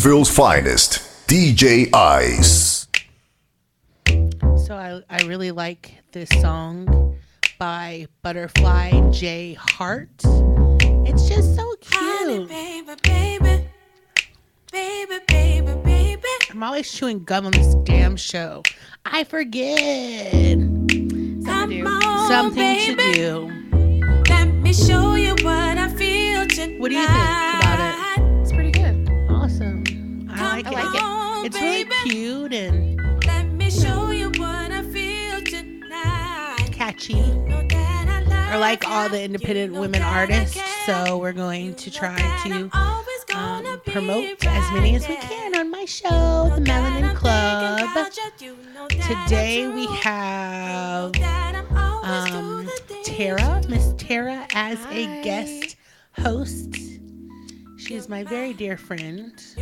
Nashville's finest, DJ Ice. So I really like this song by Butterfly J Hart. It's just so cute. Honey, baby. I'm always chewing gum on this damn show. I forget something to do. Let me show you what I feel tonight. What do you think about it? It's pretty good. Awesome. I like it. It's really cute and Let me show you what I feel tonight. catchy. I like all the independent women artists, so we're going to try to promote as many as we can on my show, the Melanin Club. Today we have Miss Tara, as a guest host. She is my very dear friend. I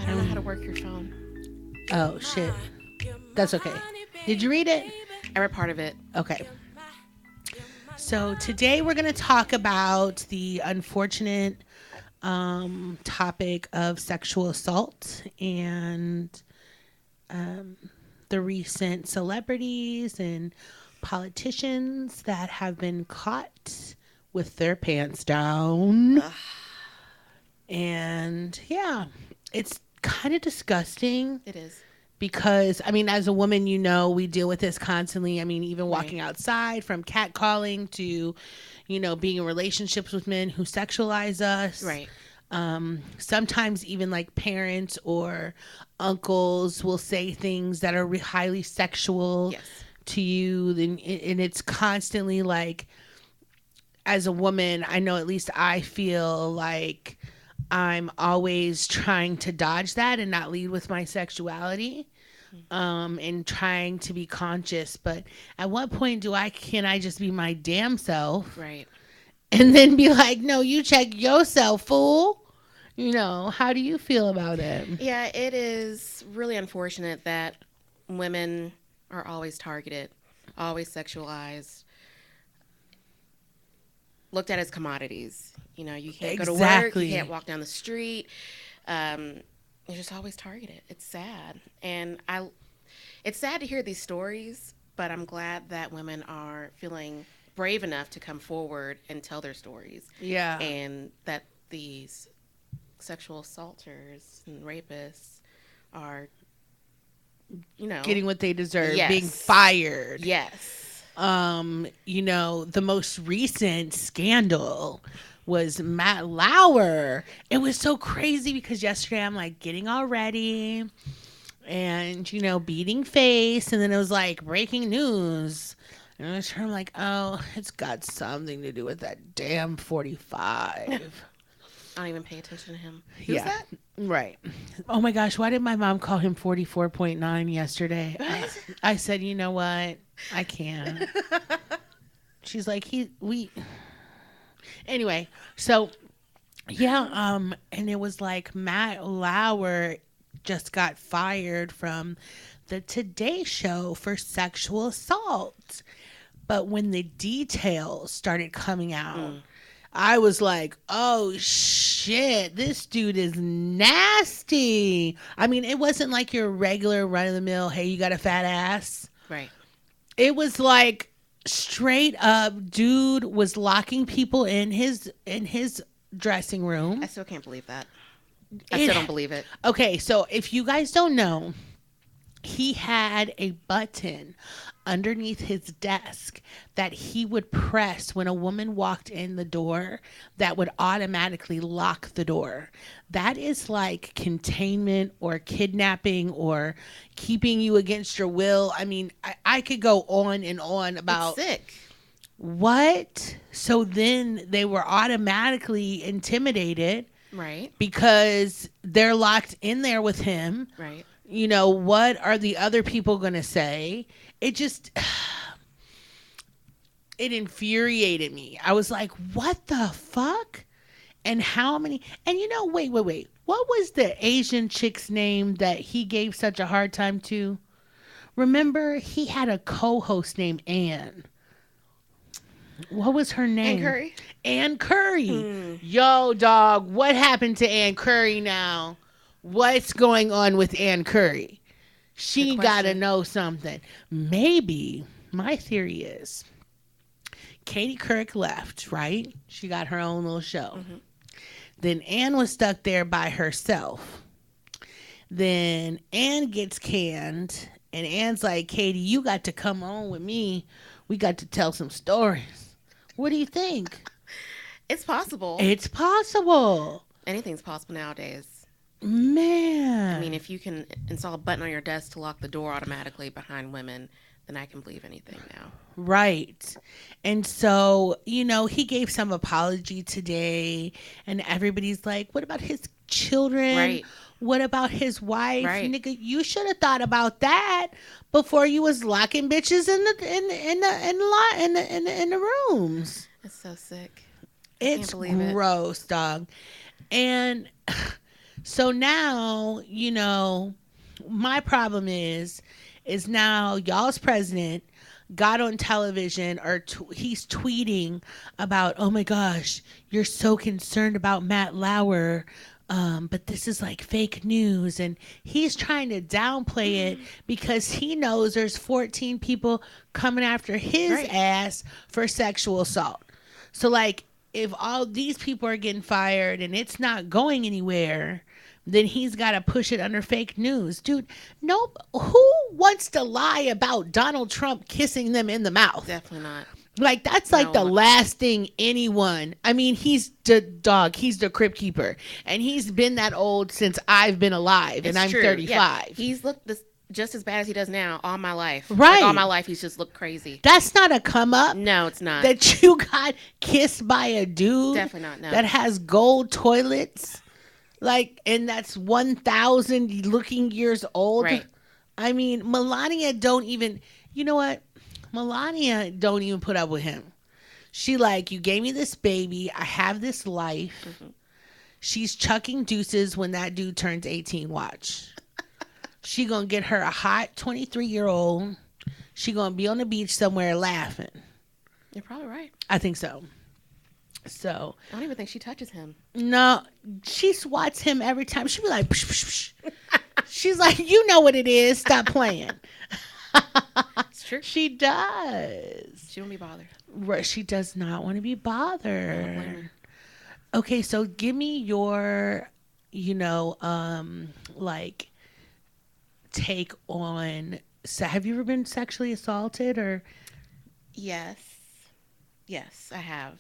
don't know how to work your phone. Oh, shit. That's okay. Did you read it? I read part of it. Okay. So today we're going to talk about the unfortunate topic of sexual assault and the recent celebrities and politicians that have been caught with their pants down. And yeah, it's kind of disgusting. It is. Because, I mean, as a woman, you know, we deal with this constantly. I mean, even walking outside, from catcalling to, you know, being in relationships with men who sexualize us. Right. Sometimes even like parents or uncles will say things that are highly sexual to you. And it's constantly like, as a woman, I know at least I feel like I'm always trying to dodge that and not lead with my sexuality, and trying to be conscious. But at what point can I just be my damn self? Right. And then be like, no, you check yourself, fool. You know, how do you feel about it? Yeah, it is really unfortunate that women are always targeted, always sexualized, looked at as commodities. You know, you can't go to work, you can't walk down the street. You're just always targeted. It's sad. And it's sad to hear these stories, but I'm glad that women are feeling brave enough to come forward and tell their stories. Yeah. And that these sexual assaulters and rapists are, you know, getting what they deserve, Yes. being fired. Yes. You know, the most recent scandal was Matt Lauer. It was so crazy because yesterday I'm like getting all ready and, you know, beating face. And then it was like breaking news. And I'm like, oh, it's got something to do with that damn 45. I don't even pay attention to him. Who's that? Right. Oh my gosh, why did my mom call him 44.9 yesterday? I said, you know what? I can't. She's like, anyway, so yeah, and it was like Matt Lauer just got fired from the Today Show for sexual assault. But when the details started coming out, I was like, oh shit, this dude is nasty. I mean, it wasn't like your regular run-of-the-mill, hey, you got a fat ass. Right. It was like straight up, dude was locking people in his dressing room. I still can't believe that. I still don't believe it. Okay, so if you guys don't know, he had a button underneath his desk that he would press when a woman walked in the door that would automatically lock the door. That is like containment or kidnapping or keeping you against your will. I mean, I could go on and on about It's sick. What? So then they were automatically intimidated. Right. Because they're locked in there with him. Right. You know, what are the other people going to say? It just, it infuriated me. I was like, what the fuck? And how many, and you know, wait. What was the Asian chick's name that he gave such a hard time to? Remember, he had a co-host named Ann. What was her name? Ann Curry. Ann Curry. Yo, dog, what happened to Ann Curry now? What's going on with Ann Curry? She got to know something. Maybe my theory is Katie Couric left, right? She got her own little show. Mm-hmm. Then Ann was stuck there by herself. Then Ann gets canned, and Ann's like, Katie, you got to come on with me. We got to tell some stories. What do you think? It's possible. It's possible. Anything's possible nowadays. Man. I mean, if you can install a button on your desk to lock the door automatically behind women, then I can believe anything now. Right. And so, he gave some apology today, and everybody's like, what about his children? Right. What about his wife? Right. Nigga, you should have thought about that before you was locking bitches in the rooms. It's so sick. It's gross, dog. And so now, my problem is now y'all's president got on television or he's tweeting about, oh my gosh, you're so concerned about Matt Lauer. But this is like fake news, and he's trying to downplay it because he knows there's 14 people coming after his ass for sexual assault. So like, if all these people are getting fired and it's not going anywhere, then he's got to push it under fake news. Dude, nope. Who wants to lie about Donald Trump kissing them in the mouth? Definitely not. Like, that's like the last thing anyone. I mean, he's the dog. He's the crypt keeper. And he's been that old since I've been alive. And I'm 35. Yeah. He's looked just as bad as he does now all my life. Right. Like, all my life, he's just looked crazy. That's not a come up. No, it's not. That you got kissed by a dude. Definitely not, no. That has gold toilets. Like, and that's 1,000 looking years old. Right. I mean, Melania don't even, you know what? Melania don't even put up with him. She like, you gave me this baby. I have this life. Mm-hmm. She's chucking deuces when that dude turns 18. Watch. She gonna get her a hot 23-year-old. She gonna be on the beach somewhere laughing. You're probably right. I think so. So I don't even think she touches him. No, she swats him every time. She be like, psh, psh, psh. She's like, you know what it is. Stop playing. It's true. She does. She won't be bothered. Right. She does not want to be bothered. Okay, so give me your, like, take on. So have you ever been sexually assaulted or? Yes, I have.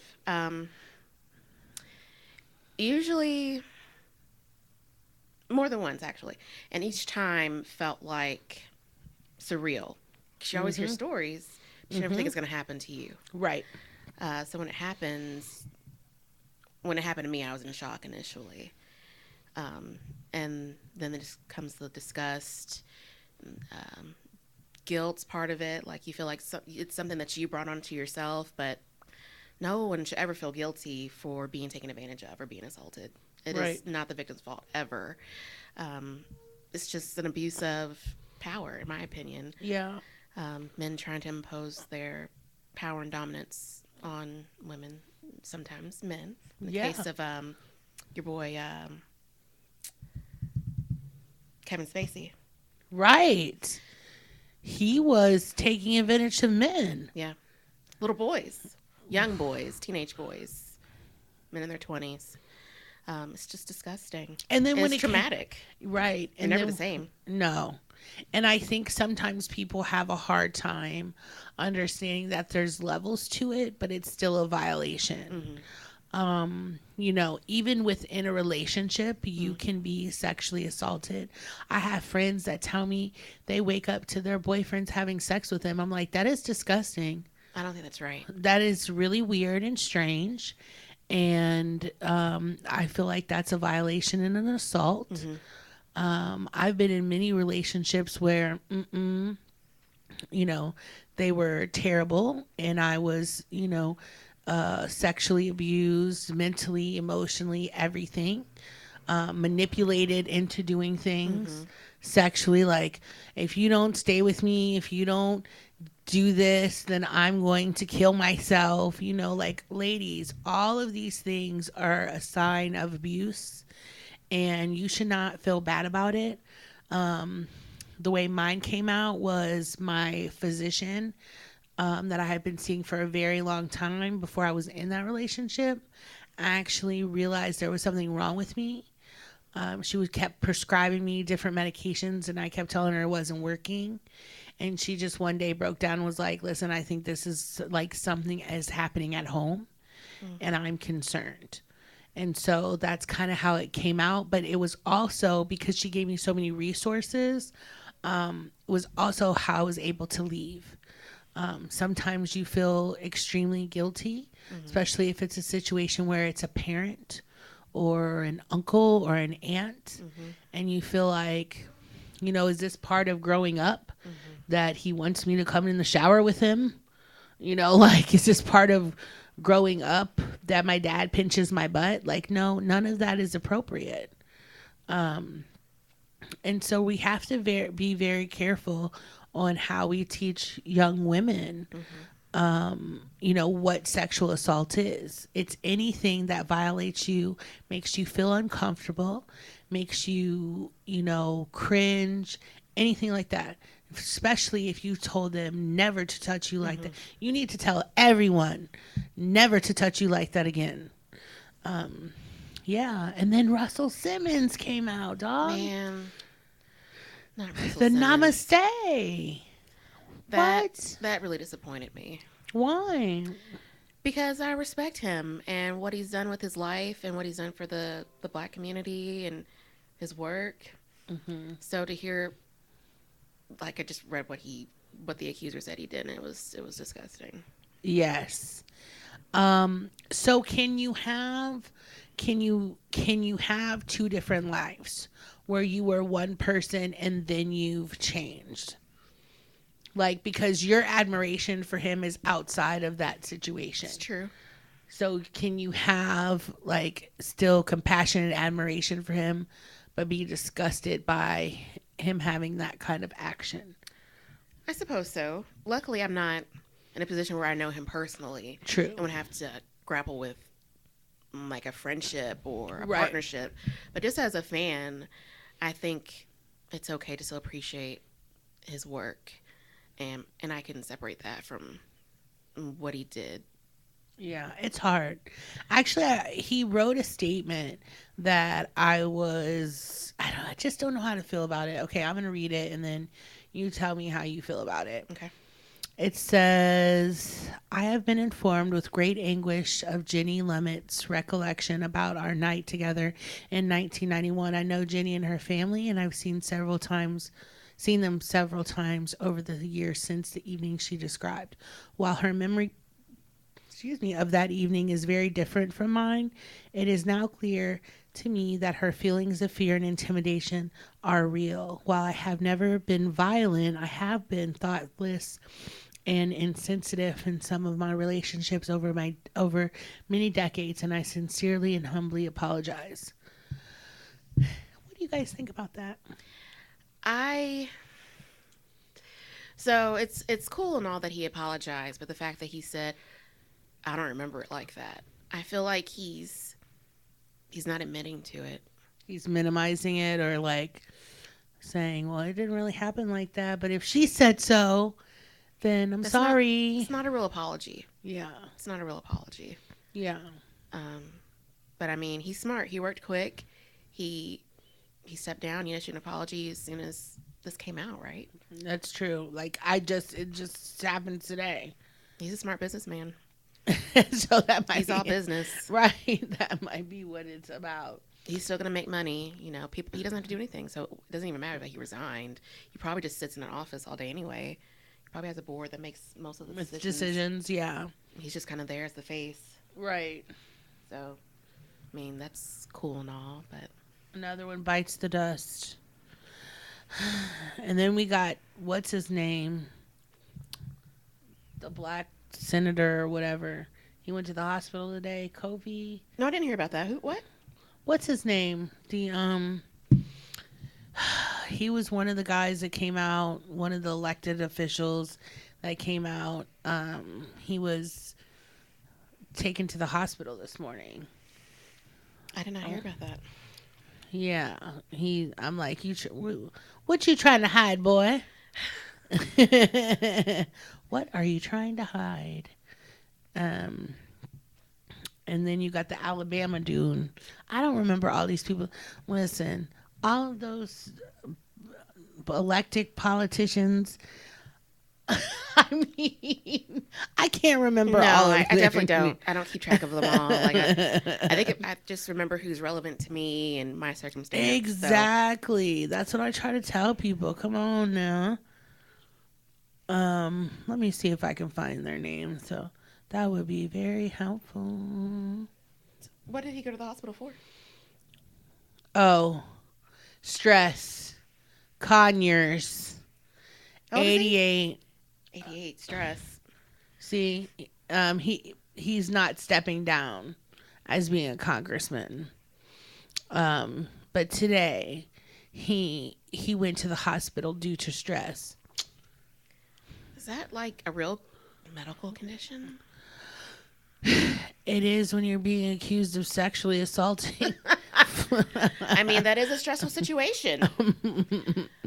Usually more than once, actually, and each time felt like surreal. You always hear stories, but you never think it's going to happen to you. Right. So when it happened to me, I was in shock initially. And then there just comes the disgust, guilt's part of it. Like, you feel like it's something that you brought onto yourself, but no one should ever feel guilty for being taken advantage of or being assaulted. It is not the victim's fault ever. It's just an abuse of power, in my opinion. Yeah. Men trying to impose their power and dominance on women, sometimes men. In the case of your boy Kevin Spacey. Right. He was taking advantage of men. Yeah. Little boys, young boys, teenage boys, men in their 20s. It's just disgusting. And then when it's traumatic. Right. And never the same. No. And I think sometimes people have a hard time understanding that there's levels to it, but it's still a violation. Even within a relationship, you can be sexually assaulted. I have friends that tell me they wake up to their boyfriends having sex with them. I'm like, that is disgusting. I don't think that's right. That is really weird and strange. And I feel like that's a violation and an assault. I've been in many relationships where, they were terrible, and I was, sexually abused, mentally, emotionally, everything, manipulated into doing things sexually. Like, if you don't stay with me, if you don't do this, then I'm going to kill myself. Like, ladies, all of these things are a sign of abuse. and you should not feel bad about it. The way mine came out was my physician that I had been seeing for a very long time before I was in that relationship. I actually realized there was something wrong with me. She was kept prescribing me different medications, and I kept telling her it wasn't working. And she just one day broke down and was like, "Listen, I think this is like something is happening at home, and I'm concerned." And so that's kind of how it came out. But it was also because she gave me so many resources. It was also how I was able to leave. Sometimes you feel extremely guilty, especially if it's a situation where it's a parent or an uncle or an aunt, and you feel like, is this part of growing up that he wants me to come in the shower with him? Like, is this part of growing up that my dad pinches my butt? Like, no, none of that is appropriate. And so we have to be very careful on how we teach young women, what sexual assault is. It's anything that violates you, makes you feel uncomfortable, makes you, cringe, anything like that. Especially if you told them never to touch you like that. You need to tell everyone never to touch you like that again. Yeah. And then Russell Simmons came out, dog. Man. Not Russell The Simmons. Namaste. What? That really disappointed me. Why? Because I respect him and what he's done with his life and what he's done for the Black community and his work. So to hear, like, I just read what the accuser said he did, and it was disgusting. Yes. So can you have two different lives where you were one person and then you've changed? Like, because your admiration for him is outside of that situation. It's true. So can you have, like, still compassionate admiration for him, but be disgusted by him having that kind of action? I suppose so. Luckily, I'm not in a position where I know him personally. True. I would have to grapple with, like, a friendship or a partnership. But just as a fan, I think it's okay to still appreciate his work. And I can separate that from what he did. Yeah, it's hard. Actually, he wrote a statement that I just don't know how to feel about it. Okay, I'm going to read it and then you tell me how you feel about it. Okay. It says, I have been informed with great anguish of Jenny Lumet's recollection about our night together in 1991. I know Jenny and her family, and I've seen them several times over the years since the evening she described. While her memory of that evening is very different from mine, it is now clear to me that her feelings of fear and intimidation are real. While I have never been violent, I have been thoughtless and insensitive in some of my relationships over many decades, and I sincerely and humbly apologize. What do you guys think about that? So it's cool and all that he apologized, but the fact that he said, I don't remember it like that, I feel like he's not admitting to it. He's minimizing it, or like saying, well, it didn't really happen like that, but if she said so, then I'm sorry. It's not a real apology. Yeah. It's not a real apology. Yeah. But I mean, he's smart. He worked quick. He stepped down. He issued an apology as soon as this came out, right? That's true. Like, it just happened today. He's a smart businessman. So that might he's all business. Right. That might be what it's about. He's still going to make money. He doesn't have to do anything. So it doesn't even matter that he resigned. He probably just sits in an office all day anyway. He probably has a board that makes most of the decisions. Yeah. He's just kind of there as the face. Right. So, I mean, that's cool and all, but another one bites the dust. And then we got, what's his name? The black senator or whatever. He went to the hospital today. Kofi. No, I didn't hear about that. Who? What? What's his name? He was one of the guys that came out, one of the elected officials that came out. He was taken to the hospital this morning. I did not hear about that. Yeah, I'm like, what you trying to hide, boy? What are you trying to hide? Um, and then you got the Alabama dude. I don't remember all these people. Listen, all of those elected politicians. I mean, I can't remember all of them. I definitely don't. I don't keep track of them all. Like I think I just remember who's relevant to me and my circumstance. Exactly. So. That's what I try to tell people. Come on now. Let me see if I can find their name. So that would be very helpful. What did he go to the hospital for? Oh, stress. Conyers. 88. 88 stress. See, he's not stepping down as being a congressman. But today he went to the hospital due to stress. Is that like a real medical condition? It is when you're being accused of sexually assaulting. I mean, that is a stressful situation.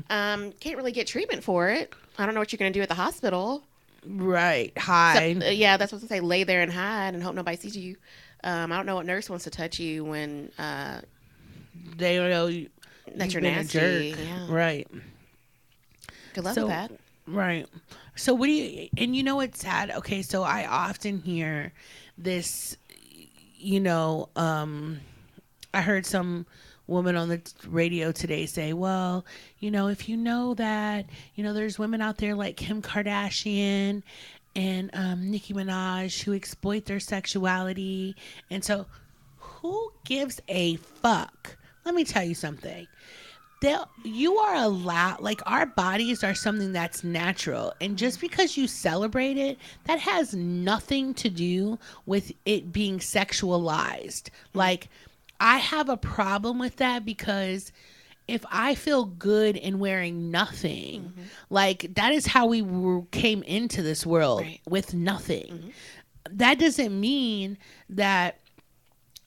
Can't really get treatment for it. I don't know what you're going to do at the hospital. Right. Hide. So, yeah, that's what I say. Lay there and hide and hope nobody sees you. I don't know what nurse wants to touch you when they don't know that you're nasty. Yeah. Right. Good luck with that. Right. So what do you, and you know what's sad? Okay, so I often hear this, I heard some woman on the radio today say, well, if you know that, there's women out there like Kim Kardashian and Nicki Minaj who exploit their sexuality. And so who gives a fuck? Let me tell you something. You are allowed, like, our bodies are something that's natural. And just because you celebrate it, that has nothing to do with it being sexualized. Like, I have a problem with that because if I feel good in wearing nothing, like, that is how we came into this world, with nothing. That doesn't mean that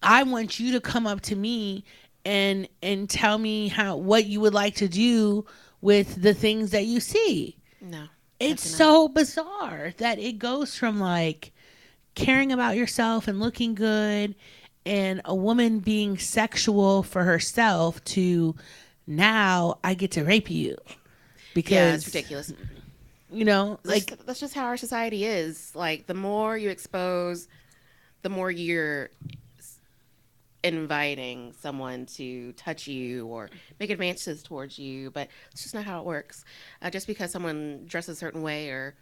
I want you to come up to me and tell me what you would like to do with the things that you see. No. It's so bizarre that it goes from like caring about yourself and looking good and a woman being sexual for herself to now I get to rape you. Because it's ridiculous. That's just how our society is. Like, the more you expose, the more you're inviting someone to touch you or make advances towards you, but it's just not how it works. Just because someone dresses a certain way or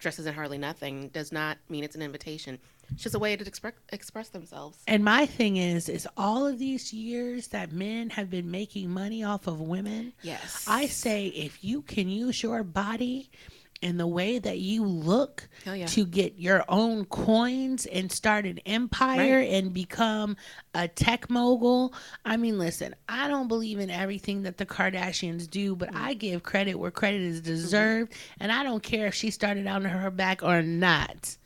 dresses in hardly nothing does not mean it's an invitation. It's just a way to express themselves. And my thing is all of these years that men have been making money off of women. Yes. I say if you can use your body and the way that you look to get your own coins and start an empire and become a tech mogul. I mean, listen, I don't believe in everything that the Kardashians do, but I give credit where credit is deserved. And I don't care if she started out on her back or not.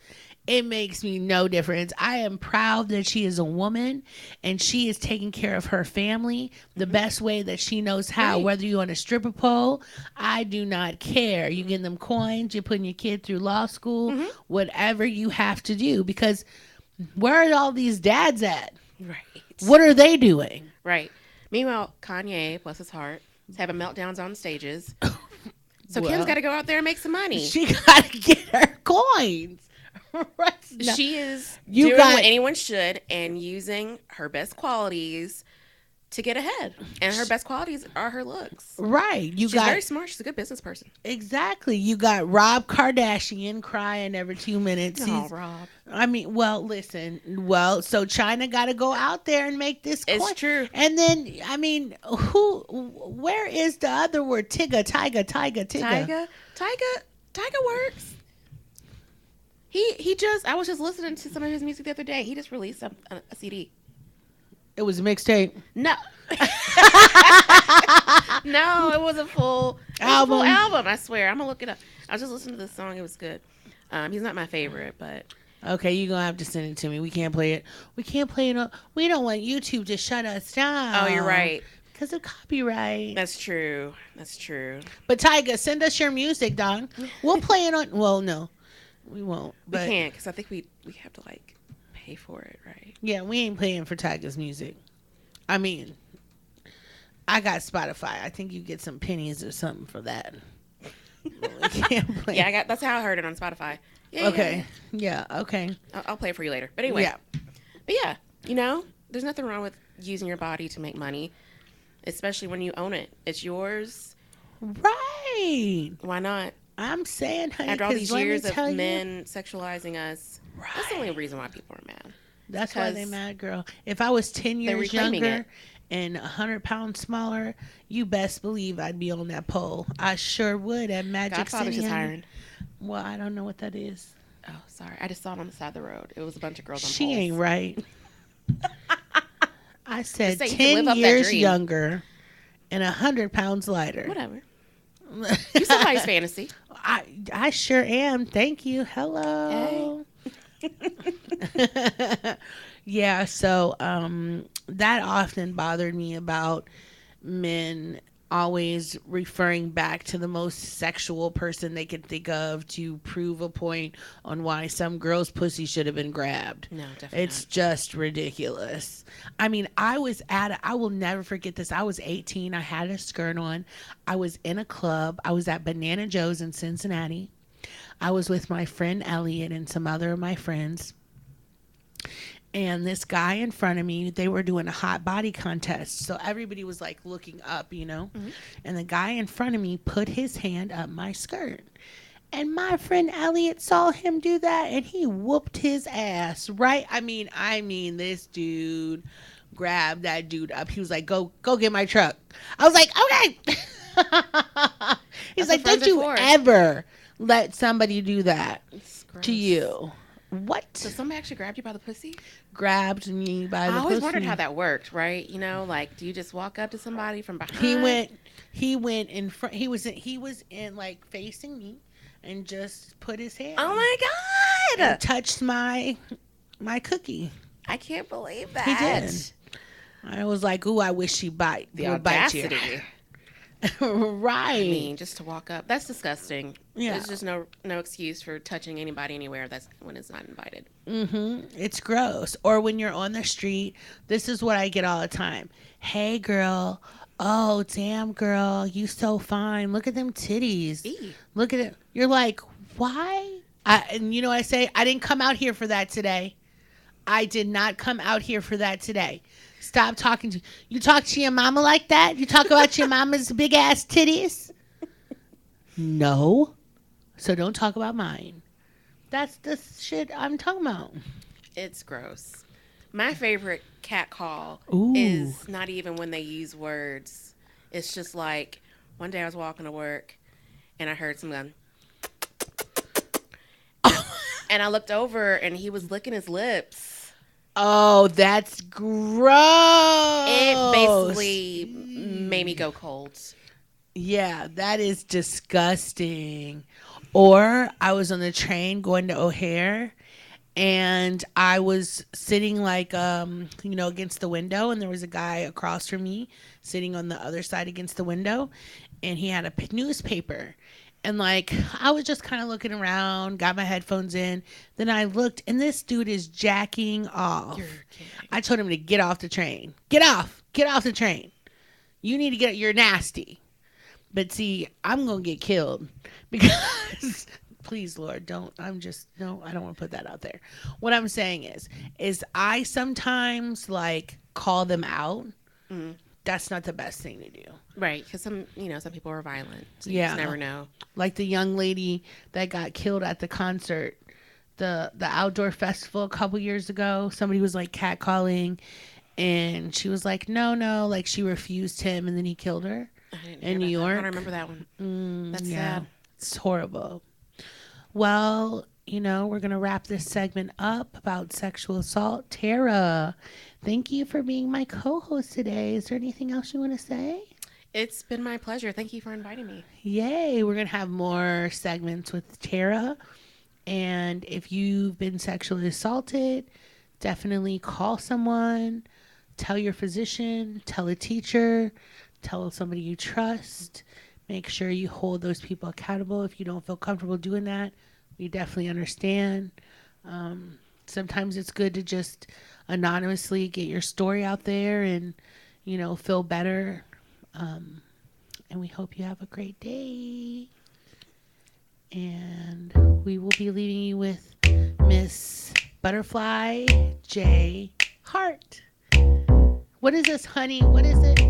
It makes me no difference. I am proud that she is a woman and she is taking care of her family the best way that she knows how. Whether you're on a stripper pole, I do not care. You getting them coins, you're putting your kid through law school, whatever you have to do. Because where are all these dads at? Right. What are they doing? Right. Meanwhile, Kanye, bless his heart, is having meltdowns on stages. So Kim's got to go out there and make some money. She got to get her coins. She is doing what anyone should and using her best qualities to get ahead. And her best qualities are her looks. Right. She's very smart. She's a good business person. Exactly. You got Rob Kardashian crying every 2 minutes. Rob. I mean, well, listen. So China got to go out there and make this coin. It's true. And then, I mean, where is the other word? Tyga. Tyga works. He just, I was just listening to some of his music the other day. He just released a CD. It was a mixtape. No. No, it was a full album. I swear. I'm going to look it up. I was just listening to this song. It was good. He's not my favorite, but. Okay, you're going to have to send it to me. We can't play it. We don't want YouTube to shut us down. Oh, you're right. because of copyright. That's true. That's true. But Tyga, send us your music, dog. We'll play it on. Well, no, we won't. We can't because I think we have to like pay for it, right? Yeah, we ain't paying for Tyga's music. I mean, I got Spotify. I think you get some pennies or something for that. We can't play. Yeah, that's how I heard it on Spotify. Yeah, okay. Yeah. Okay. I'll play it for you later. But anyway. Yeah. But yeah, you know, there's nothing wrong with using your body to make money, especially when you own it. It's yours. Right. Why not? I'm saying, honey, after all these years of men sexualizing us, right. That's the only reason why people are mad. That's why they're mad, girl. If I was 10 years younger and 100 pounds smaller, you best believe I'd be on that pole. I sure would at Magic Godfather's City. Just hiring. Well, I don't know what that is. Oh, sorry. I just saw it on the side of the road. It was a bunch of girls on She poles. ain't right. I said 10 years younger and 100 pounds lighter. Whatever. You somebody's fantasy. I sure am. Thank you. Hello. Hey. Yeah, so that often bothered me about men always referring back to the most sexual person they could think of to prove a point on why some girl's pussy should have been grabbed. No, definitely It's just ridiculous. I mean, I will never forget this. I was 18. I had a skirt on. I was in a club. I was at Banana Joe's in Cincinnati. I was with my friend Elliot and some other of my friends. And this guy in front of me, they were doing a hot body contest. So everybody was like looking up, you know. Mm-hmm. And the guy in front of me put his hand up my skirt. And my friend Elliot saw him do that and he whooped his ass, right? I mean, this dude grabbed that dude up. He was like, go get my truck. I was like, okay. He's like, did you ever let somebody do that to you? What? So somebody actually grabbed you by the pussy? Grabbed me by the pussy. I always wondered how that worked, right? You know, like, do you just walk up to somebody from behind? He went in front. He was in like facing me and just put his hand. Oh my God. And touched my cookie. I can't believe that. He did. I was like, ooh, I wish she bite. The audacity. Right. I mean, just to walk up. That's disgusting. Yeah. There's just no excuse for touching anybody anywhere that's when it's not invited. Mm-hmm. It's gross. Or when you're on the street, this is what I get all the time. Hey, girl. Oh, damn, girl. You so fine. Look at them titties. Eee. Look at it. You're like, why? And you know what I say? I didn't come out here for that today. I did not come out here for that today. Stop talking to you. Talk to your mama like that? You talk about your mama's big ass titties? No. So don't talk about mine. That's the shit I'm talking about. It's gross. My favorite cat call is not even when they use words. It's just like one day I was walking to work and I heard some gun. And I looked over and he was licking his lips. Oh, that's gross. It basically made me go cold. Yeah, that is disgusting. Or I was on the train going to O'Hare and I was sitting like, against the window and there was a guy across from me sitting on the other side against the window and he had a newspaper. And, like, I was just kind of looking around, got my headphones in. Then I looked, and this dude is jacking off. You're kidding. I told him to get off the train. Get off. Get off the train. You need to get, you're nasty. But, see, I'm going to get killed. Because, please, Lord, don't, I don't want to put that out there. What I'm saying is I sometimes, like, call them out. Mm-hmm. That's not the best thing to do. Right, because some people are violent. So yeah. You just never know. Like the young lady that got killed at the concert, the outdoor festival a couple years ago. Somebody was like catcalling, and she was like, no, like she refused him, and then he killed her in New York. I don't remember that one. That's sad. It's horrible. Well, we're going to wrap this segment up about sexual assault. Tara, thank you for being my co-host today. Is there anything else you want to say? It's been my pleasure. Thank you for inviting me. Yay. We're going to have more segments with Tara. And if you've been sexually assaulted, definitely call someone. tell your physician, tell a teacher, tell somebody you trust. Make sure you hold those people accountable. If you don't feel comfortable doing that, we definitely understand. Sometimes it's good to just anonymously get your story out there and, feel better. And we hope you have a great day. And we will be leaving you with Miss Butterfly J. Hart. What is this, honey? What is it?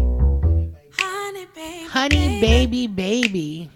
Honey, baby. Honey, baby, baby.